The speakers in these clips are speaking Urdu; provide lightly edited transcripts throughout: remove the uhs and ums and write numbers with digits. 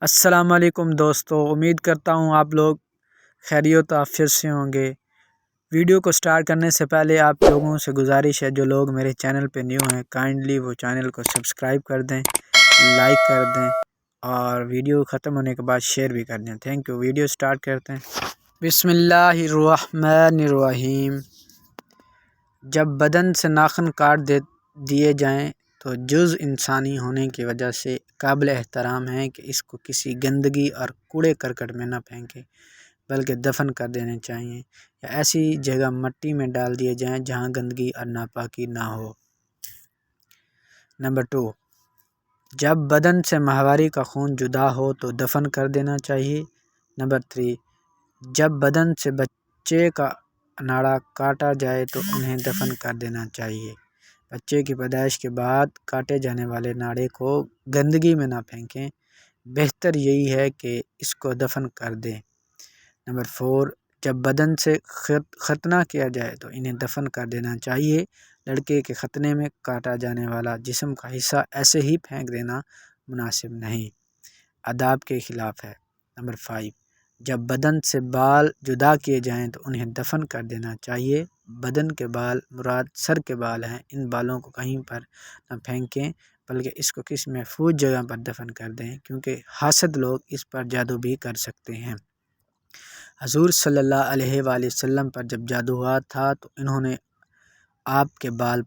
السلام علیکم دوستو، امید کرتا ہوں آپ لوگ خیریت و عافیت سے ہوں گے۔ ویڈیو کو سٹارٹ کرنے سے پہلے آپ لوگوں سے گزارش ہے، جو لوگ میرے چینل پہ نیو ہیں کائنڈلی وہ چینل کو سبسکرائب کر دیں، لائک کر دیں اور ویڈیو ختم ہونے کے بعد شیئر بھی کر دیں۔ Thank you. ویڈیو سٹارٹ کرتے ہیں۔ بسم اللہ الرحمن الرحیم۔ جب بدن سے ناخن کاٹ دیے جائیں تو جز انسانی ہونے کی وجہ سے قابل احترام ہے کہ اس کو کسی گندگی اور کوڑے کرکٹ میں نہ پھینکیں، بلکہ دفن کر دینے چاہیے یا ایسی جگہ مٹی میں ڈال دیے جائیں جہاں گندگی اور ناپاکی نہ ہو۔ نمبر 2، جب بدن سے ماہواری کا خون جدا ہو تو دفن کر دینا چاہیے۔ نمبر 3، جب بدن سے بچے کا ناڑا کاٹا جائے تو انہیں دفن کر دینا چاہیے۔ بچے کی پیدائش کے بعد کاٹے جانے والے ناڑے کو گندگی میں نہ پھینکیں، بہتر یہی ہے کہ اس کو دفن کر دیں۔ نمبر 4، جب بدن سے ختنہ کیا جائے تو انہیں دفن کر دینا چاہیے۔ لڑکے کے ختنے میں کاٹا جانے والا جسم کا حصہ ایسے ہی پھینک دینا مناسب نہیں، آداب کے خلاف ہے۔ نمبر 5، جب بدن سے بال جدا کیے جائیں تو انہیں دفن کر دینا چاہیے۔ بدن کے بال مراد سر کے بال ہیں، ان بالوں کو کہیں پر نہ پھینکیں بلکہ اس کو کسی محفوظ جگہ پر دفن کر دیں، کیونکہ حاسد لوگ اس پر جادو بھی کر سکتے ہیں۔ حضور صلی اللہ علیہ وآلہ وسلم پر جب جادو ہوا تھا تو انہوں نے آپ کے بال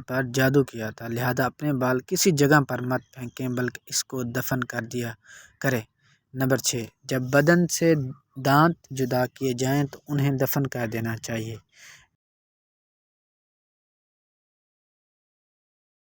پر جادو کیا تھا، لہذا اپنے بال کسی جگہ پر مت پھینکیں بلکہ اس کو دفن کر دیا کریں۔ نمبر 6، جب بدن سے دانت جدا کیے جائیں تو انہیں دفن کر دینا چاہیے۔